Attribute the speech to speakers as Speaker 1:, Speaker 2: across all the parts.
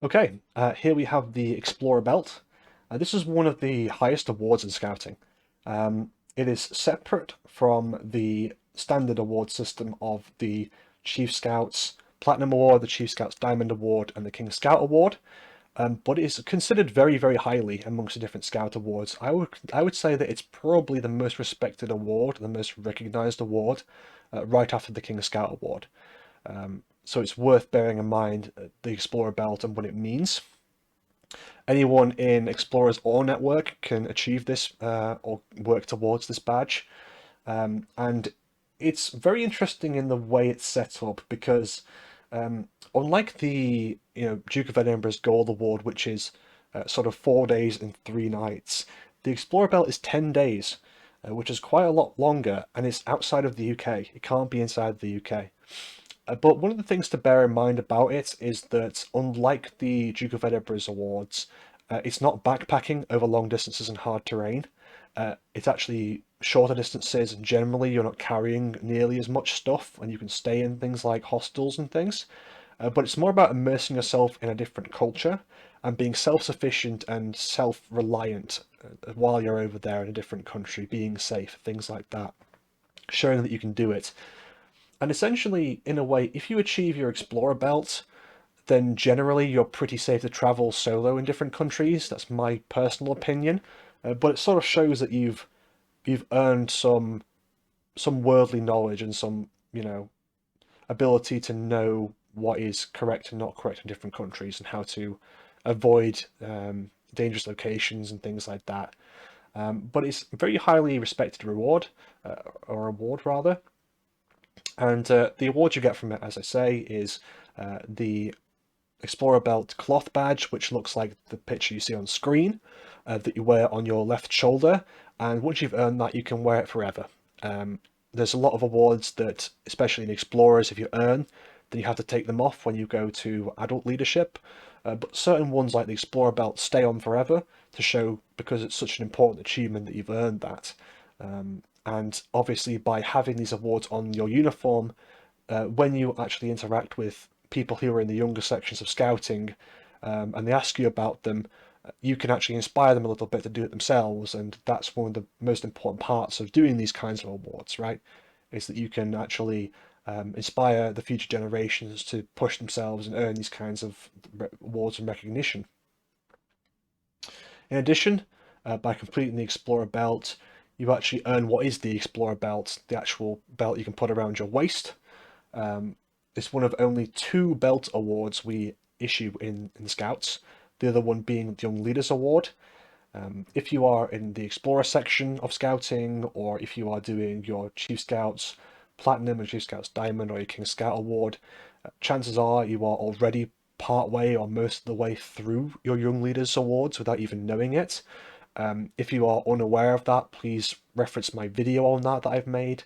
Speaker 1: Okay, here we have the Explorer Belt. This is one of the highest awards in scouting. It is separate from the standard award system of the Chief Scouts Platinum Award, the Chief Scouts Diamond Award, and the King Scout Award. But it's considered very, very highly amongst the different Scout awards. I would say that it's probably the most respected award, the most recognized award, right after the King Scout Award. So it's worth bearing in mind the Explorer Belt and what it means. Anyone in Explorers or Network can achieve this or work towards this badge. And it's very interesting in the way it's set up because unlike the Duke of Edinburgh's Gold Award, which is sort of 4 days and 3 nights, the Explorer Belt is 10 days, which is quite a lot longer, and it's outside of the UK. It can't be inside the UK. But one of the things to bear in mind about it is that, unlike the Duke of Edinburgh's awards, it's not backpacking over long distances and hard terrain. It's actually shorter distances, and generally you're not carrying nearly as much stuff, and you can stay in things like hostels and things. But it's more about immersing yourself in a different culture and being self-sufficient and self-reliant while you're over there in a different country, being safe, things like that, showing that you can do it. And essentially, in a way, if you achieve your Explorer belt, then generally you're pretty safe to travel solo in different countries. That's my personal opinion. But it sort of shows that you've earned some worldly knowledge and some, ability to know what is correct and not correct in different countries and how to avoid dangerous locations and things like that. But it's a very highly respected reward, or award rather. And the award you get from it, as I say, is the Explorer Belt cloth badge, which looks like the picture you see on screen, that you wear on your left shoulder. And once you've earned that, you can wear it forever. There's a lot of awards that, especially in Explorers, if you earn, then you have to take them off when you go to adult leadership. But certain ones like the Explorer Belt stay on forever to show because it's such an important achievement that you've earned that. And obviously, by having these awards on your uniform, when you actually interact with people who are in the younger sections of scouting, and they ask you about them, you can actually inspire them a little bit to do it themselves. And that's one of the most important parts of doing these kinds of awards, right? Is that you can actually inspire the future generations to push themselves and earn these kinds of awards and recognition. In addition, by completing the Explorer belt, you actually earn what is the Explorer belt, the actual belt you can put around your waist. It's one of only two belt awards we issue in Scouts, the other one being the Young Leaders Award. If you are in the Explorer section of Scouting, or if you are doing your Chief Scouts Platinum or Chief Scouts Diamond or your King Scout Award, chances are you are already part way or most of the way through your Young Leaders Awards without even knowing it. If you are unaware of that, please reference my video on that I've made.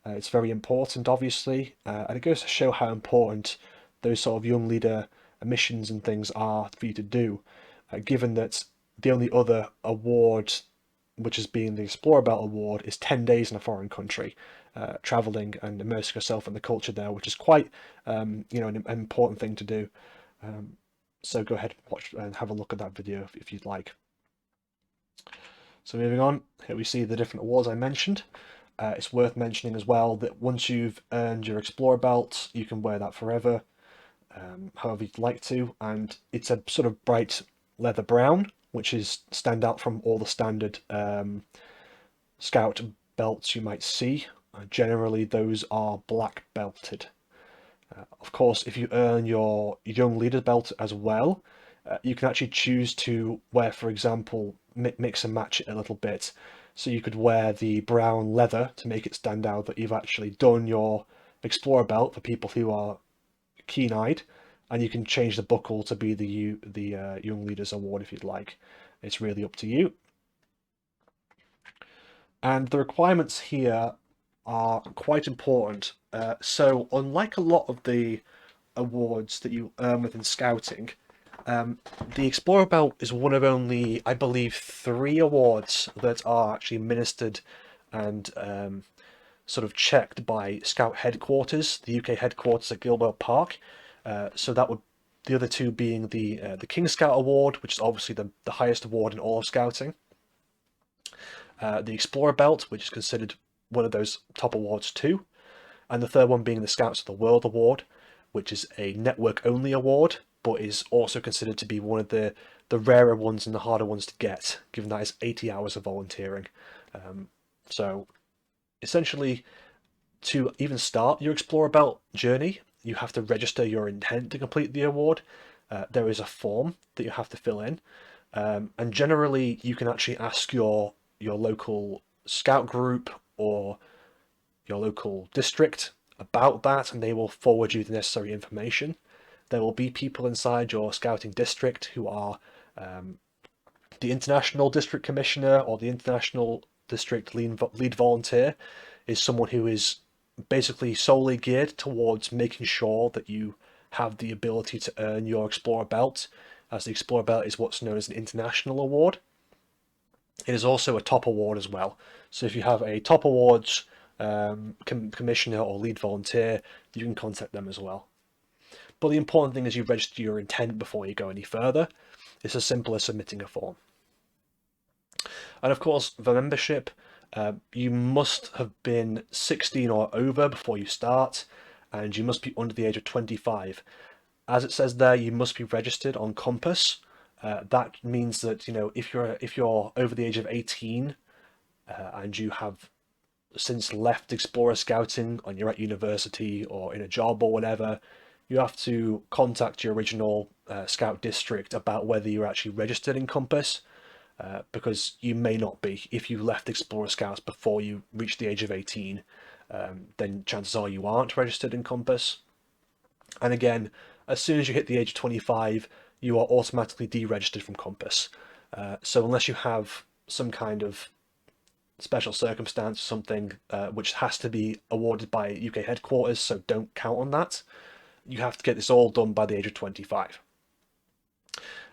Speaker 1: It's very important, obviously, and it goes to show how important those sort of young leader missions and things are for you to do, given that the only other award, which is being the Explorer Belt Award, is 10 days in a foreign country, traveling and immersing yourself in the culture there, which is quite, an important thing to do. So go ahead and watch and have a look at that video if you'd like. So moving on, here we see the different awards I mentioned. It's worth mentioning as well that once you've earned your Explorer belt, you can wear that forever, however you'd like to, and it's a sort of bright leather brown, which is stand out from all the standard Scout belts you might see. Generally, those are black belted. Of course, if you earn your Young Leader belt as well, you can actually choose to wear, for example, mix and match it a little bit. So you could wear the brown leather to make it stand out that you've actually done your Explorer belt for people who are keen-eyed, and you can change the buckle to be the Young Leaders Award if you'd like. It's really up to you. And the requirements here are quite important. So unlike a lot of the awards that you earn within scouting, the Explorer Belt is one of only, I believe, 3 awards that are actually administered and sort of checked by Scout headquarters, the UK headquarters at Gilwell Park. So that would The other two being the King Scout Award, which is obviously the highest award in all of scouting. The Explorer Belt, which is considered one of those top awards too. And the third one being the Scouts of the World Award, which is a network-only award, but is also considered to be one of the rarer ones and the harder ones to get, given that it's 80 hours of volunteering. So essentially, to even start your Explorer Belt journey, you have to register your intent to complete the award. There is a form that you have to fill in, and generally you can actually ask your local scout group or your local district about that, and they will forward you the necessary information. There will be people inside your scouting district who are the International District Commissioner, or the International District Lead Volunteer is someone who is basically solely geared towards making sure that you have the ability to earn your Explorer Belt, as the Explorer Belt is what's known as an international award. It is also a top award as well. So if you have a top awards commissioner or lead volunteer, you can contact them as well. But the important thing is you register your intent before you go any further. It's as simple as submitting a form. And of course, for membership, you must have been 16 or over before you start, and you must be under the age of 25. As it says there, you must be registered on Compass. That means that, you know, if you're over the age of 18 and you have since left Explorer Scouting and you're at university or in a job or whatever, you have to contact your original Scout district about whether you're actually registered in Compass, because you may not be. If you left Explorer Scouts before you reach the age of 18, then chances are you aren't registered in Compass. And again, as soon as you hit the age of 25, you are automatically deregistered from Compass. So unless you have some kind of special circumstance, something which has to be awarded by UK headquarters, so don't count on that, you have to get this all done by the age of 25.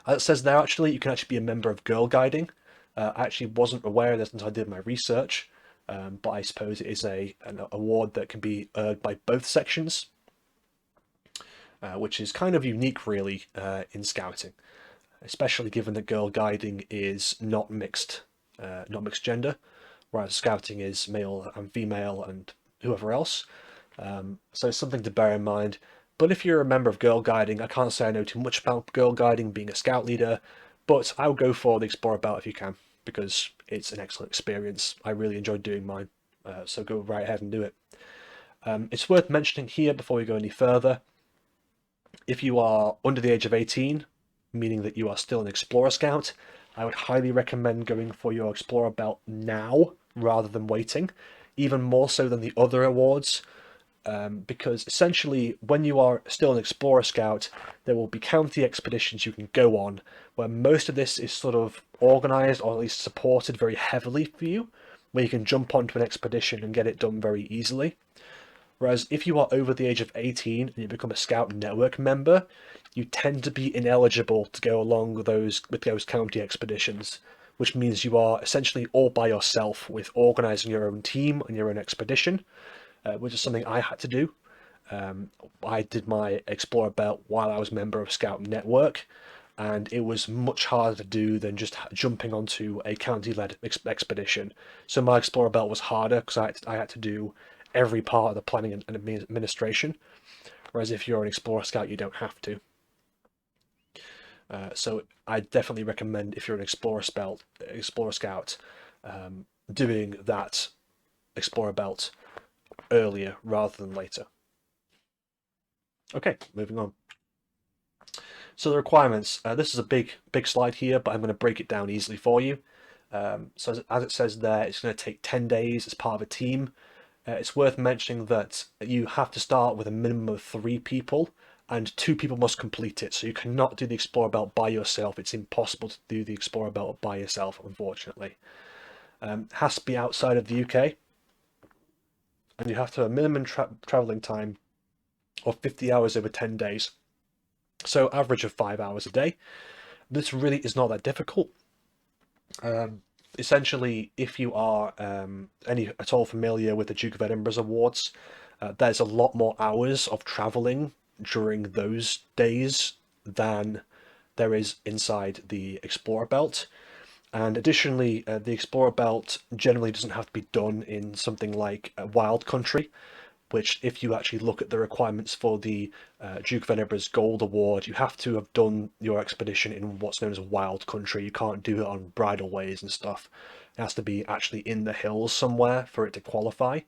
Speaker 1: As it says there, actually, you can actually be a member of Girl Guiding. I actually wasn't aware of this until I did my research, but I suppose it is an award that can be earned by both sections, which is kind of unique, really, in scouting, especially given that Girl Guiding is not mixed gender, whereas scouting is male and female and whoever else. So it's something to bear in mind. But if you're a member of Girl Guiding, I can't say I know too much about Girl Guiding being a scout leader, but I would go for the Explorer Belt if you can, because it's an excellent experience. I really enjoyed doing mine, so go right ahead and do it. It's worth mentioning here before we go any further, if you are under the age of 18, meaning that you are still an Explorer Scout, I would highly recommend going for your Explorer Belt now rather than waiting, even more so than the other awards. Because essentially, when you are still an Explorer Scout, there will be county expeditions you can go on, where most of this is sort of organised, or at least supported very heavily for you, where you can jump onto an expedition and get it done very easily. Whereas if you are over the age of 18 and you become a Scout Network member, you tend to be ineligible to go along with those county expeditions, which means you are essentially all by yourself with organising your own team and your own expedition. Which is something I had to do. I did my Explorer Belt while I was a member of Scout Network, and it was much harder to do than just jumping onto a county-led expedition. So my Explorer Belt was harder because I had to do every part of the planning and administration, whereas if you're an Explorer Scout, you don't have to. So I definitely recommend, if you're an Explorer Scout, doing that Explorer Belt earlier rather than later. Okay, moving on. So the requirements. This is a big slide here, but I'm going to break it down easily for you. So as it says there, it's going to take 10 days as part of a team. It's worth mentioning that you have to start with a minimum of 3 people, and 2 people must complete it. So you cannot do the Explorer Belt by yourself. It's impossible to do the Explorer Belt by yourself, unfortunately. It has to be outside of the UK. And you have to have a minimum traveling time of 50 hours over 10 days. So average of 5 hours a day. This really is not that difficult. Essentially, if you are any at all familiar with the Duke of Edinburgh's awards, there's a lot more hours of traveling during those days than there is inside the Explorer Belt. And additionally, the Explorer Belt generally doesn't have to be done in something like a wild country, which if you actually look at the requirements for the Duke of Edinburgh's Gold Award, you have to have done your expedition in what's known as a wild country. You can't do it on bridleways and stuff. It has to be actually in the hills somewhere for it to qualify.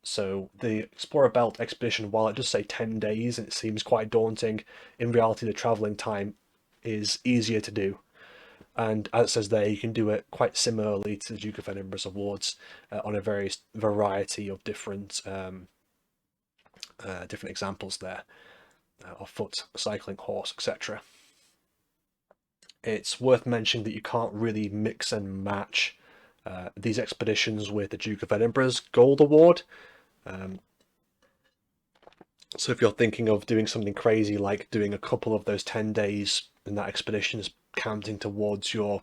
Speaker 1: So the Explorer Belt expedition, while it does say 10 days and it seems quite daunting, in reality the travelling time is easier to do. And as it says there, you can do it quite similarly to the Duke of Edinburgh's awards on a variety of different different examples there of foot, cycling, horse, etc. It's worth mentioning that you can't really mix and match these expeditions with the Duke of Edinburgh's Gold Award. So if you're thinking of doing something crazy like doing a couple of those 10 days in that expedition is counting towards your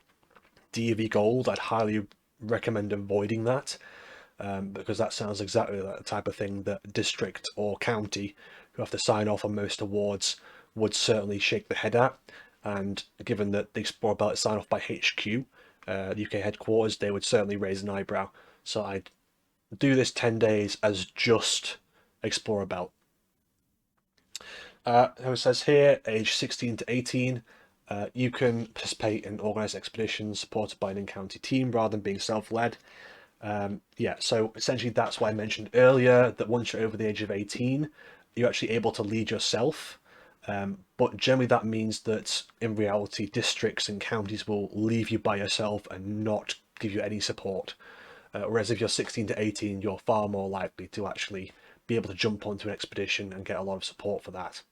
Speaker 1: DV Gold, I'd highly recommend avoiding that, because that sounds exactly like the type of thing that district or county who have to sign off on most awards would certainly shake their head at. And given that the Explorer Belt is signed off by HQ, the UK headquarters, they would certainly raise an eyebrow. So I'd do this 10 days as just Explorer Belt. It says here, age 16 to 18, you can participate in organised expeditions supported by an in-county team rather than being self-led. Yeah, so essentially that's why I mentioned earlier that once you're over the age of 18, you're actually able to lead yourself. But generally that means that in reality, districts and counties will leave you by yourself and not give you any support. Whereas if you're 16 to 18, you're far more likely to actually be able to jump onto an expedition and get a lot of support for that.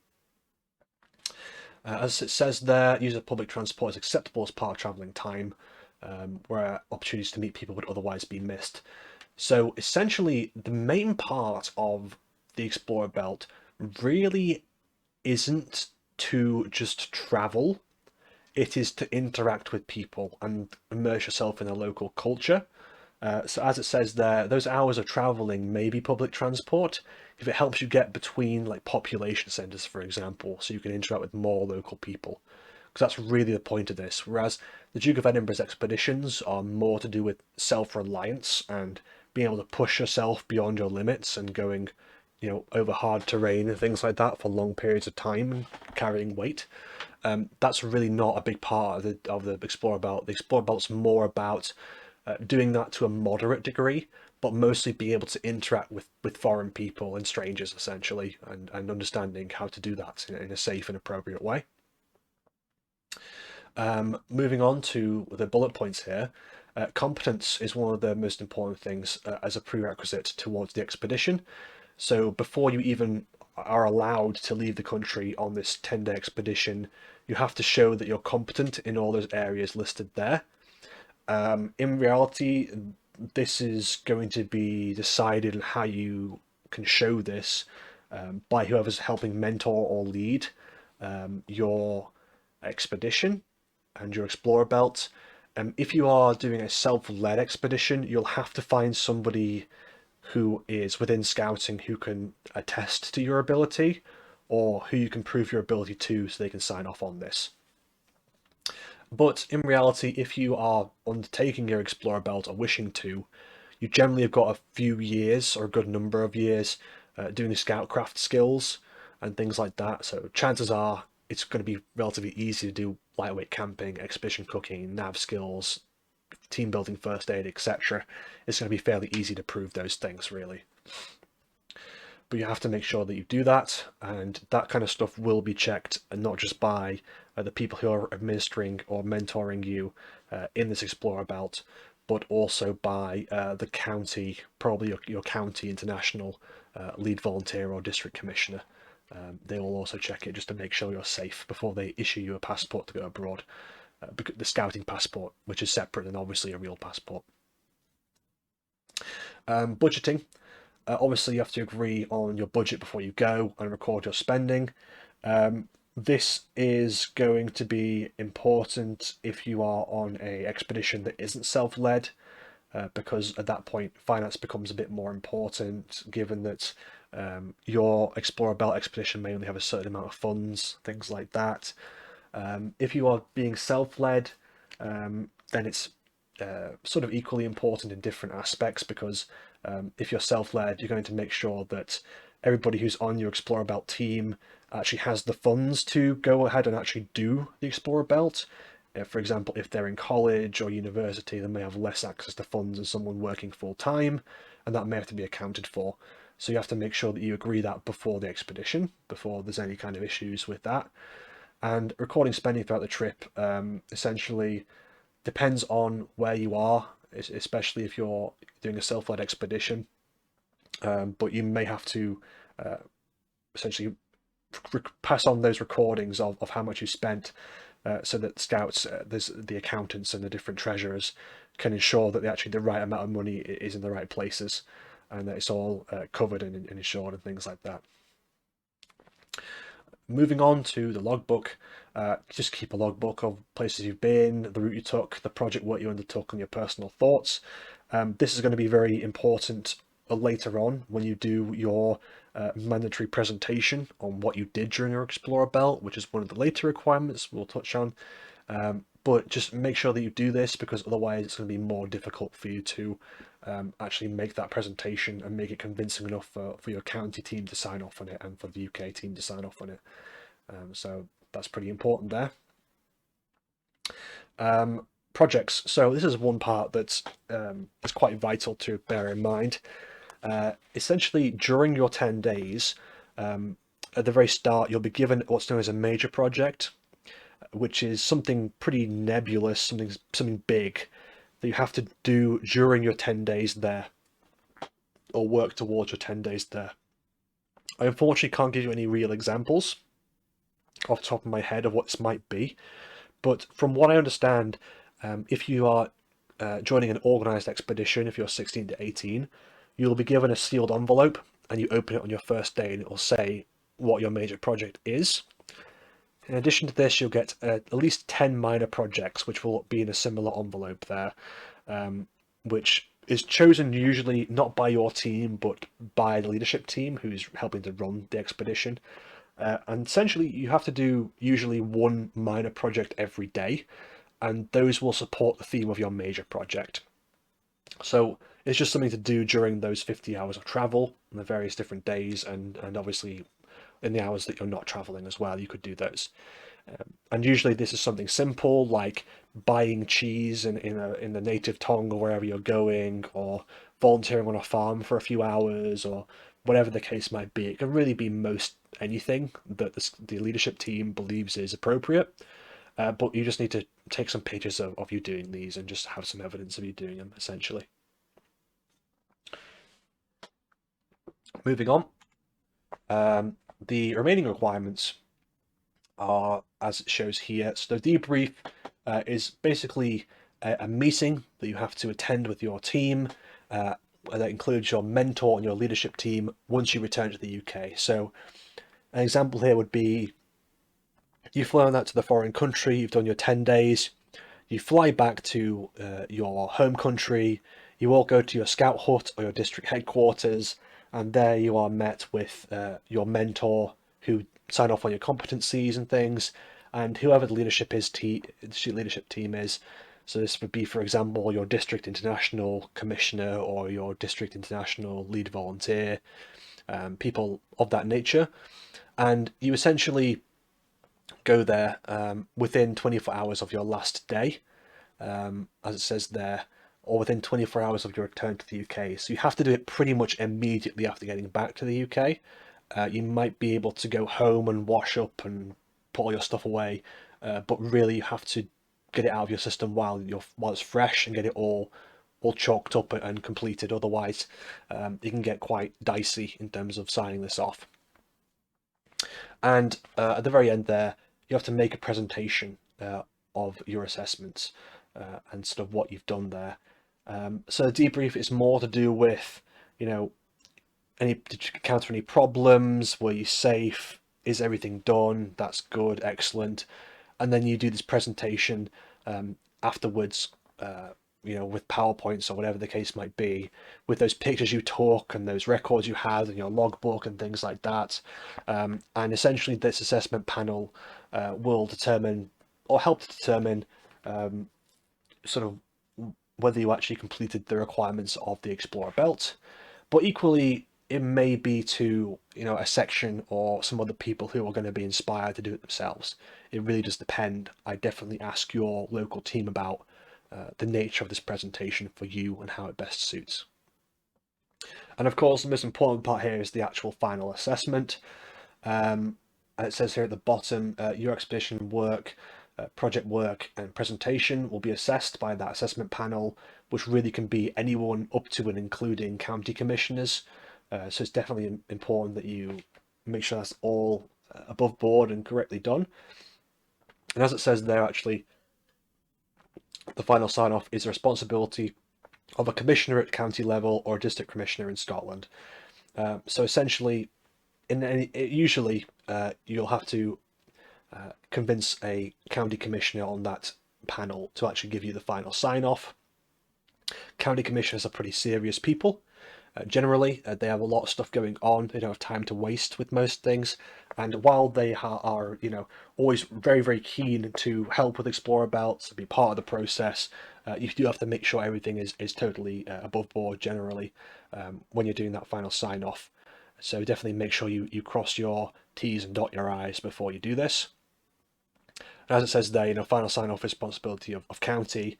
Speaker 1: As it says there, use of public transport is acceptable as part of travelling time, where opportunities to meet people would otherwise be missed. So essentially, the main part of the Explorer Belt really isn't to just travel, it is to interact with people and immerse yourself in a local culture. So as it says there, those hours of traveling may be public transport if it helps you get between like population centers, for example, so you can interact with more local people. Because that's really the point of this. Whereas the Duke of Edinburgh's expeditions are more to do with self-reliance and being able to push yourself beyond your limits and going, over hard terrain and things like that for long periods of time and carrying weight. That's really not a big part of the Explorer Belt. The Explorer Belt's more about doing that to a moderate degree, but mostly being able to interact with foreign people and strangers essentially, and understanding how to do that in a safe and appropriate way. Moving on to the bullet points here, competence is one of the most important things as a prerequisite towards the expedition. So before you even are allowed to leave the country on this 10-day expedition, you have to show that you're competent in all those areas listed there. In reality, this is going to be decided on how you can show this by whoever's helping mentor or lead your expedition and your Explorer Belt. If you are doing a self-led expedition, you'll have to find somebody who is within scouting who can attest to your ability or who you can prove your ability to so they can sign off on this. But in reality, if you are undertaking your Explorer Belt or wishing to, you generally have got a few years or a good number of years doing the scoutcraft skills and things like that. So chances are it's going to be relatively easy to do lightweight camping, expedition cooking, nav skills, team building, first aid, etc. It's going to be fairly easy to prove those things, really. But you have to make sure that you do that, and that kind of stuff will be checked, and not just by the people who are administering or mentoring you in this Explorer Belt, but also by the county, probably your county international lead volunteer or district commissioner. They will also check it just to make sure you're safe before they issue you a passport to go abroad. The scouting passport, which is separate than obviously a real passport. Budgeting. Obviously, you have to agree on your budget before you go and record your spending. This is going to be important if you are on an expedition that isn't self-led. because at that point finance becomes a bit more important, given that your Explorer Belt expedition may only have a certain amount of funds, things like that. If you are being self-led, then it's sort of equally important in different aspects, because if you're self-led, you're going to make sure that everybody who's on your Explorer Belt team actually has the funds to go ahead and actually do the Explorer Belt. For example, if they're in college or university, they may have less access to funds than someone working full-time, and that may have to be accounted for. So you have to make sure that you agree that before the expedition, before there's any kind of issues with that. And recording spending throughout the trip essentially depends on where you are, especially if you're doing a self-led expedition. But you may have to essentially pass on those recordings of how much you spent, so that scouts, there's the accountants and the different treasurers can ensure that actually the right amount of money is in the right places, and that it's all covered and insured and things like that. Moving on to the logbook, just keep a logbook of places you've been, the route you took, the project work you undertook, and your personal thoughts. This is going to be very important later on when you do your mandatory presentation on what you did during your Explorer Belt, which is one of the later requirements we'll touch on. But just make sure that you do this, because otherwise it's going to be more difficult for you to actually make that presentation and make it convincing enough for your county team to sign off on it and for the UK team to sign off on it. So that's pretty important there. Projects. So this is one part that's is quite vital to bear in mind. Essentially, during your 10 days, at the very start, you'll be given what's known as a major project, which is something pretty nebulous, something big that you have to do during your 10 days there, or work towards your 10 days there. I unfortunately can't give you any real examples off the top of my head of what this might be, but from what I understand, if you are joining an organised expedition, if you're 16 to 18, you'll be given a sealed envelope, and you open it on your first day, and it will say what your major project is. In addition to this, you'll get at least 10 minor projects, which will be in a similar envelope there, which is chosen usually not by your team, but by the leadership team who's helping to run the expedition. And essentially, you have to do usually one minor project every day, and those will support the theme of your major project. So it's just something to do during those 50 hours of travel on the various different days, and obviously in the hours that you're not traveling as well, you could do those. And usually this is something simple like buying cheese in the native tongue or wherever you're going, or volunteering on a farm for a few hours, or whatever the case might be. It can really be most anything that the leadership team believes is appropriate, but you just need to take some pages of you doing these and just have some evidence of you doing them, essentially. Moving on. The remaining requirements are as it shows here. So the debrief is basically a meeting that you have to attend with your team. That includes your mentor and your leadership team once you return to the UK. So an example here would be you've flown out to the foreign country, you've done your 10 days, you fly back to your home country, you all go to your scout hut or your district headquarters, and there you are met with your mentor who sign off on your competencies and things, and whoever the leadership team is. So this would be, for example, your district international commissioner or your district international lead volunteer, people of that nature. And you essentially go there within 24 hours of your last day, as it says there, or within 24 hours of your return to the UK. So you have to do it pretty much immediately after getting back to the UK. You might be able to go home and wash up and put all your stuff away, but really you have to get it out of your system while it's fresh and get it all chalked up and completed. Otherwise, it can get quite dicey in terms of signing this off. And at the very end there, you have to make a presentation of your assessments and sort of what you've done there. So the debrief is more to do with, did you encounter any problems? Were you safe? Is everything done? That's good, excellent. And then you do this presentation afterwards, with PowerPoints or whatever the case might be, with those pictures you took and those records you had and your logbook and things like that. And essentially, this assessment panel will determine or help to determine sort of whether you actually completed the requirements of the Explorer Belt. But equally, it may be to a section or some other people who are going to be inspired to do it themselves. It really does depend. I definitely ask your local team about the nature of this presentation for you and how it best suits. And of course, the most important part here is the actual final assessment. And it says here at the bottom, your expedition work, project work and presentation will be assessed by that assessment panel, which really can be anyone up to and including county commissioners. So it's definitely important that you make sure that's all above board and correctly done. And as it says there, actually, the final sign-off is the responsibility of a commissioner at county level or a district commissioner in Scotland. So essentially, usually you'll have to convince a county commissioner on that panel to actually give you the final sign-off. County commissioners are pretty serious people. Generally, they have a lot of stuff going on. They don't have time to waste with most things. And while they are always very, very keen to help with Explorer Belts, be part of the process, you do have to make sure everything is totally above board generally when you're doing that final sign-off. So definitely make sure you cross your T's and dot your I's before you do this. And as it says there, final sign-off is responsibility of county.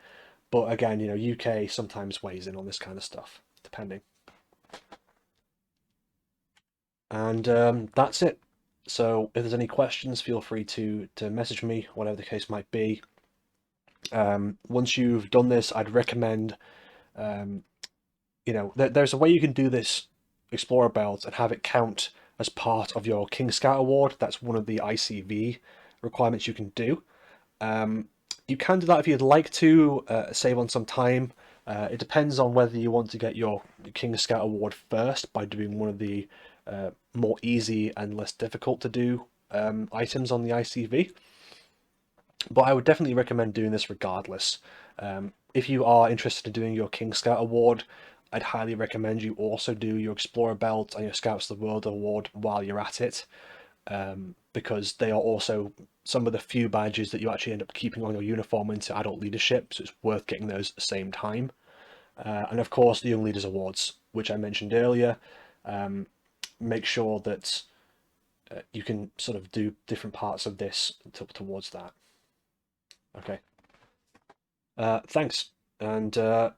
Speaker 1: But again, UK sometimes weighs in on this kind of stuff, depending. And that's it. So if there's any questions, feel free to message me, whatever the case might be. Once you've done this, I'd recommend, there's a way you can do this Explorer Belt and have it count as part of your King Scout Award. That's one of the ICV requirements you can do. You can do that if you'd like to save on some time. It depends on whether you want to get your King Scout Award first by doing one of the more easy and less difficult to do items on the ICV. But I would definitely recommend doing this regardless. If you are interested in doing your King Scout Award, I'd highly recommend you also do your Explorer Belt and your Scouts of the World Award while you're at it, because they are also some of the few badges that you actually end up keeping on your uniform into adult leadership, so it's worth getting those at the same time. And of course, the Young Leaders Awards, which I mentioned earlier. Make sure that you can sort of do different parts of this towards that. Okay. Thanks. And yeah.